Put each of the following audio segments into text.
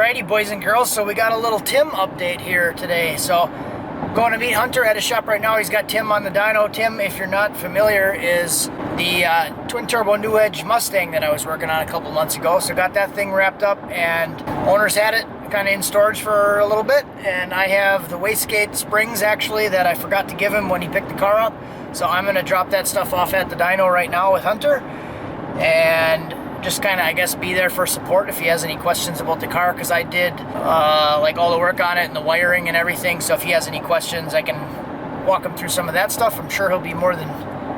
Alrighty, boys and girls, so we got a little Tim update here today. So I'm going to meet Hunter at his shop right now. He's got Tim on the dyno. Tim, if you're not familiar, is the twin turbo new edge Mustang that I was working on a couple months ago. So got that thing wrapped up, and owners had it kind of in storage for a little bit, and I have the wastegate springs actually that I forgot to give him when he picked the car up. So I'm going to drop that stuff off at the dyno right now with Hunter, and just kind of, I guess, be there for support if he has any questions about the car, because I did like all the work on it and the wiring and everything. So if he has any questions, I can walk him through some of that stuff. I'm sure he'll be more than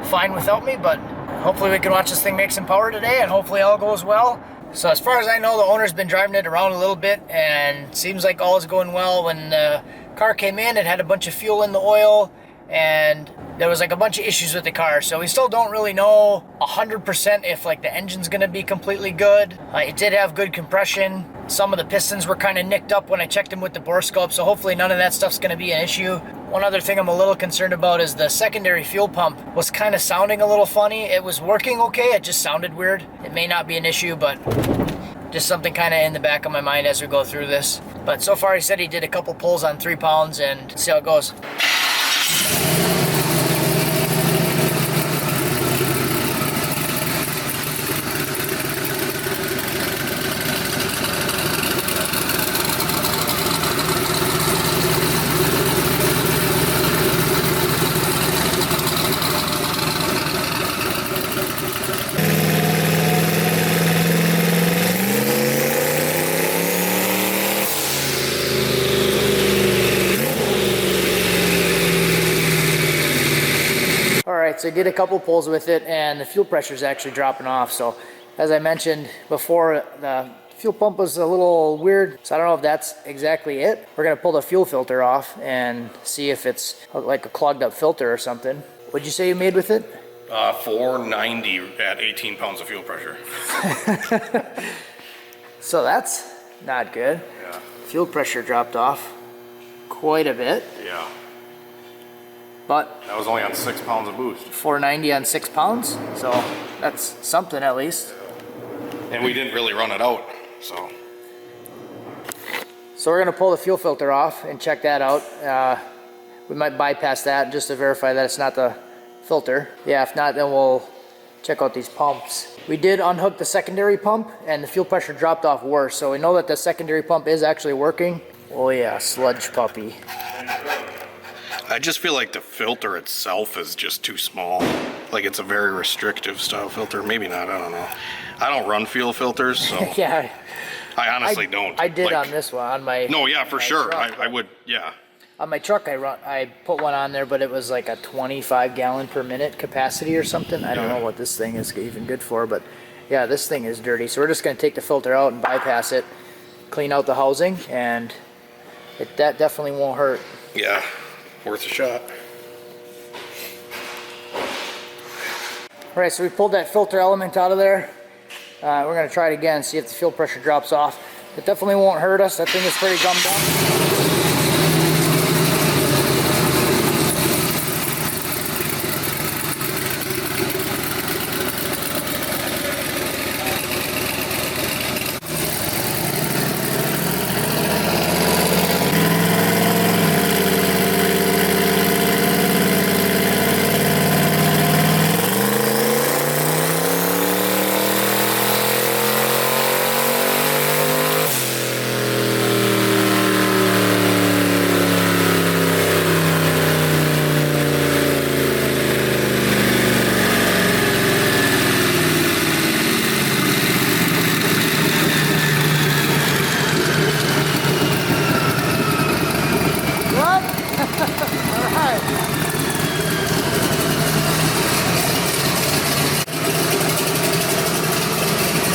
fine without me, but hopefully we can watch this thing make some power today, and hopefully all goes well. So as far as I know, the owner's been driving it around a little bit, and seems like all is going well. When the car came in, it had a bunch of fuel in the oil, and there was like a bunch of issues with the car. So we still don't really know 100% if like the engine's gonna be completely good. It did have good compression. Some of the pistons were kind of nicked up when I checked them with the bore scope, so hopefully none of that stuff's gonna be an issue. One other thing I'm a little concerned about is the secondary fuel pump was kind of sounding a little funny. It was working okay, it just sounded weird. It may not be an issue, but just something kind of in the back of my mind as we go through this. But so far he said he did a couple pulls on 3 pounds, and see how it goes. Alright, so I did a couple pulls with it, and the fuel pressure is actually dropping off. So as I mentioned before, the fuel pump was a little weird, so I don't know if that's exactly it. We're going to pull the fuel filter off and see if it's like a clogged up filter or something. What'd you say you made with it? 490 at 18 pounds of fuel pressure. So that's not good. Yeah. Fuel pressure dropped off quite a bit. Yeah. But that was only on 6 pounds of boost. 490 on 6 pounds, so that's something at least. And we didn't really run it out, so. So we're gonna pull the fuel filter off and check that out. We might bypass that just to verify that it's not the filter. Yeah, if not, then we'll check out these pumps. We did unhook the secondary pump, and the fuel pressure dropped off worse, so we know that the secondary pump is actually working. Oh yeah, sludge puppy. I just feel like the filter itself is just too small. Like it's a very restrictive style filter. Maybe not, I don't know. I don't run fuel filters, so. Yeah. I honestly don't. I did like, on this one, on my. No, yeah, for sure. I would, yeah. On my truck, I put one on there, but it was like a 25 gallon per minute capacity or something. I don't know what this thing is even good for, but yeah, this thing is dirty. So we're just gonna take the filter out and bypass it, clean out the housing, and that definitely won't hurt. Yeah. Worth a shot. Alright, so we pulled that filter element out of there. We're going to try it again, see if the fuel pressure drops off. It definitely won't hurt us. That thing is pretty gummed up.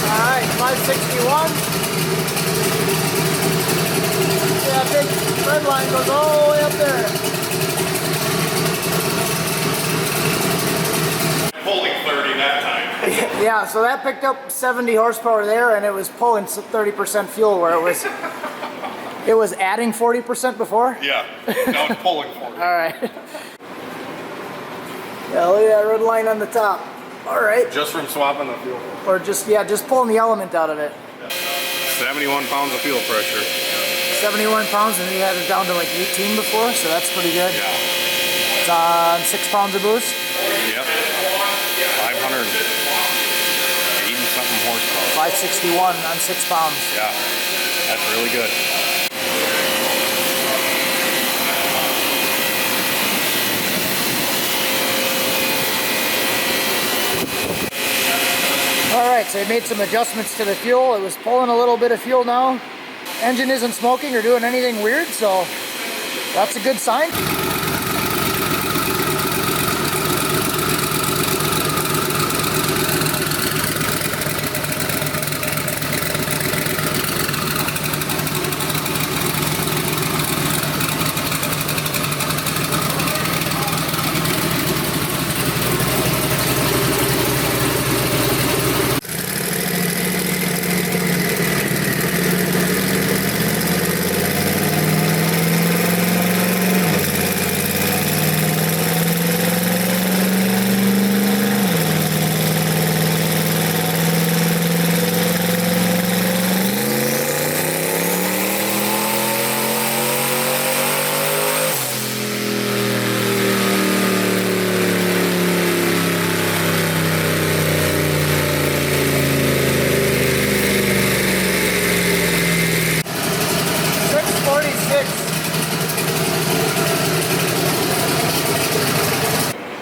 Alright, 561. Yeah, big red line goes all the way up there. Pulling 30 that time. Yeah, so that picked up 70 horsepower there, and it was pulling 30% fuel where it was adding 40% before? Yeah, now it's pulling 40. Alright. Yeah, look at that red line on the top. All right. Just from swapping the fuel. Or just, yeah, just pulling the element out of it. It's 71 pounds of fuel pressure. 71 pounds, and we had it down to like 18 before, so that's pretty good. Yeah. It's on 6 pounds of boost. Yep. 580 something horsepower. 561 on 6 pounds. Yeah. That's really good. Alright, so I made some adjustments to the fuel. It was pulling a little bit of fuel now. Engine isn't smoking or doing anything weird, so that's a good sign.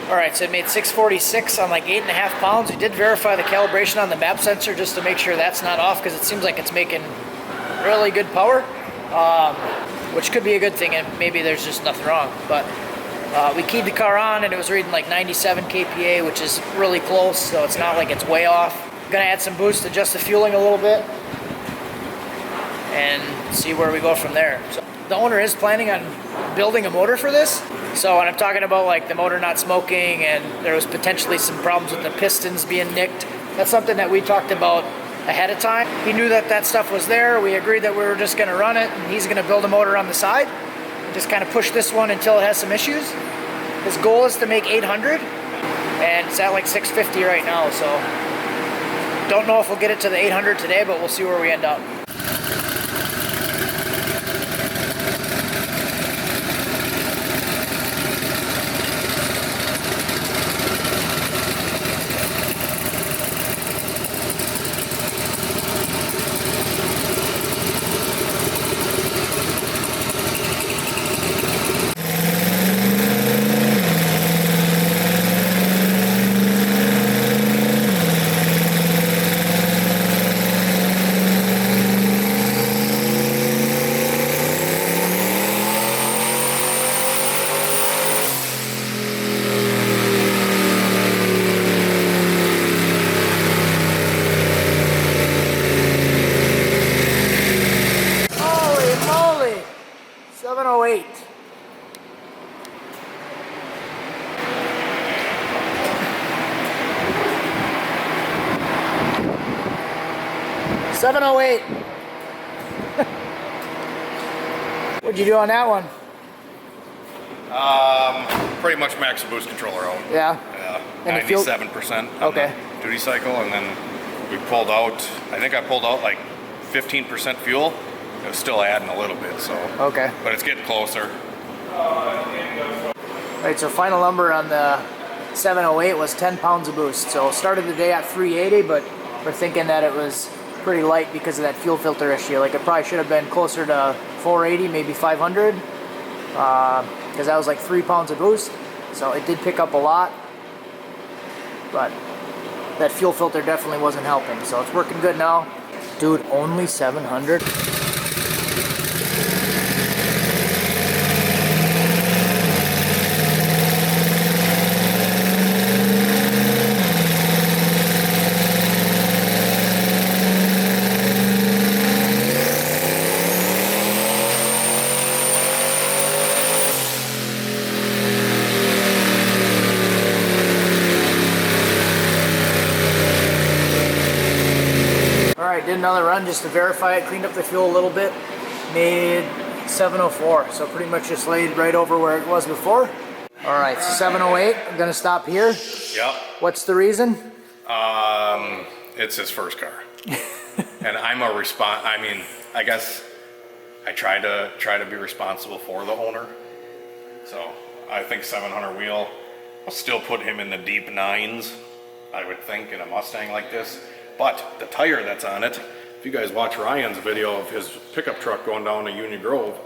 Alright, so it made 646 on like 8.5 pounds. We did verify the calibration on the map sensor just to make sure that's not off, because it seems like it's making really good power, which could be a good thing, and maybe there's just nothing wrong. But we keyed the car on and it was reading like 97 kPa, which is really close, so it's not like it's way off. I'm gonna add some boost, adjust the fueling a little bit, and see where we go from there. So the owner is planning on building a motor for this. So when I'm talking about like the motor not smoking and there was potentially some problems with the pistons being nicked, that's something that we talked about ahead of time. He knew that that stuff was there. We agreed that we were just gonna run it, and he's gonna build a motor on the side and just kind of push this one until it has some issues. His goal is to make 800, and it's at like 650 right now, so don't know if we'll get it to the 800 today, but we'll see where we end up. Holy moly! 708. What'd you do on that one? Pretty much max boost controller out. Yeah. Yeah. And the fuel- 97% on Okay. the duty cycle, and then we pulled out, I think I pulled out like 15% fuel. It was still adding a little bit, so. Okay. But it's getting closer. Right, so final number on the 708 was 10 pounds of boost. So started the day at 380, but we're thinking that it was pretty light because of that fuel filter issue. Like it probably should have been closer to 480, maybe 500, because that was like 3 pounds of boost. So it did pick up a lot, but that fuel filter definitely wasn't helping. So it's working good now. Dude, only 700? Alright, did another run just to verify it, cleaned up the fuel a little bit, made 704, so pretty much just laid right over where it was before. Alright, so 708, I'm gonna stop here. Yep. What's the reason? It's his first car. And I'm I mean, I guess I try to be responsible for the owner. So I think 700 wheel, I'll still put him in the deep 9s, I would think, in a Mustang like this. But the tire that's on it, if you guys watch Ryan's video of his pickup truck going down to Union Grove,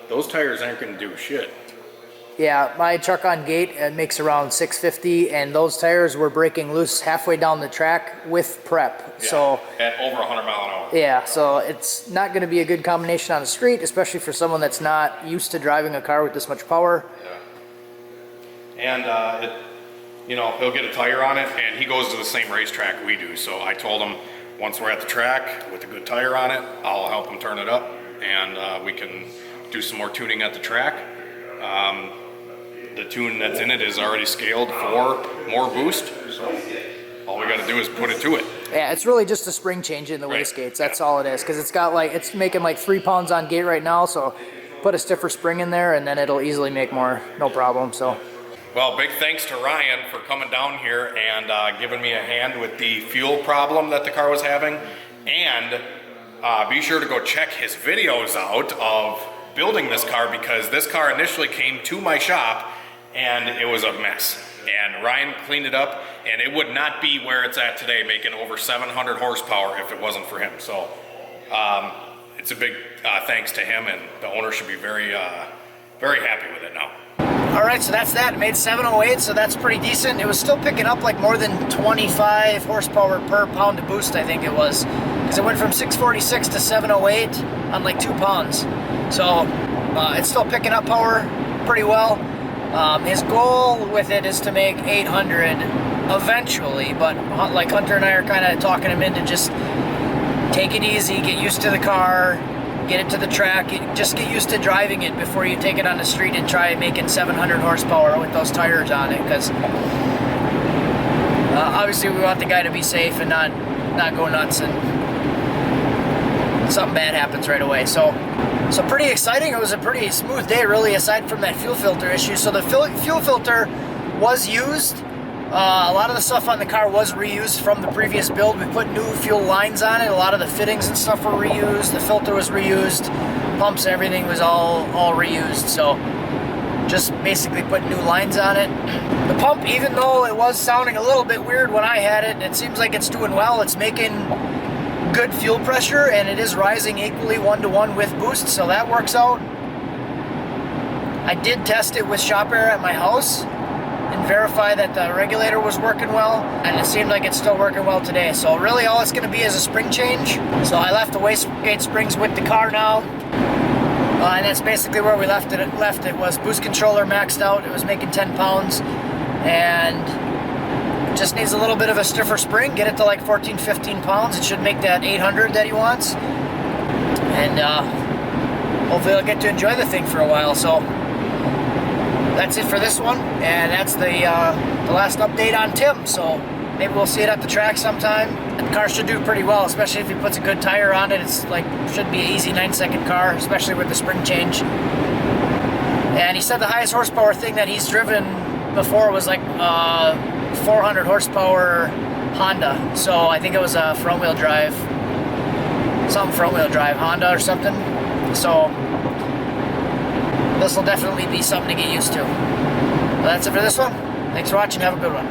those tires aren't going to do shit. Yeah, my truck on gate, it makes around 650, and those tires were breaking loose halfway down the track with prep. Yeah, so at over 100 mile an hour. Yeah, so it's not going to be a good combination on the street, especially for someone that's not used to driving a car with this much power. Yeah. And you know, he'll get a tire on it, and he goes to the same racetrack we do. So I told him once we're at the track with a good tire on it, I'll help him turn it up, and we can do some more tuning at the track. The tune that's in it is already scaled for more boost, so all we got to do is put it to it. Yeah, it's really just a spring change in the wastegates. That's all it is, because it's got it's making like 3 pounds on gate right now. So put a stiffer spring in there, and then it'll easily make more, no problem. So. Well, big thanks to Ryan for coming down here and giving me a hand with the fuel problem that the car was having. And be sure to go check his videos out of building this car, because this car initially came to my shop and it was a mess. And Ryan cleaned it up, and it would not be where it's at today, making over 700 horsepower if it wasn't for him. So it's a big thanks to him, and the owner should be very happy with it now. All right, so that's that. It made 708, so that's pretty decent. It was still picking up like more than 25 horsepower per pound of boost, I think it was, because it went from 646 to 708 on like 2 pounds. So it's still picking up power pretty well. His goal with it is to make 800 eventually, but like Hunter and I are kind of talking him into just take it easy, get used to the car, get it to the track, just get used to driving it before you take it on the street and try making 700 horsepower with those tires on it, because obviously we want the guy to be safe and not go nuts and something bad happens right away. So pretty exciting. It was a pretty smooth day, really, aside from that fuel filter issue. So the fuel filter was used. A lot of the stuff on the car was reused from the previous build. We put new fuel lines on it. A lot of the fittings and stuff were reused. The filter was reused. Pumps and everything was all reused. So just basically put new lines on it. The pump, even though it was sounding a little bit weird when I had it, it seems like it's doing well. It's making good fuel pressure, and it is rising equally 1-to-1 with boost, so that works out. I did test it with shop air at my house and verify that the regulator was working well, and it seemed like it's still working well today. So really all it's going to be is a spring change. So I left the wastegate springs with the car now, and that's basically where we left it. It was boost controller maxed out. It was making 10 pounds, and just needs a little bit of a stiffer spring, get it to like 14-15 pounds. It should make that 800 that he wants, and hopefully I'll get to enjoy the thing for a while. So that's it for this one, and that's the last update on Tim. So maybe we'll see it at the track sometime. The car should do pretty well, especially if he puts a good tire on it. It's like should be an easy 9-second car, especially with the spring change. And he said the highest horsepower thing that he's driven before was like 400 horsepower Honda. So I think it was a front-wheel drive, Honda or something. So this will definitely be something to get used to. But that's it for this one. Thanks for watching. Have a good one.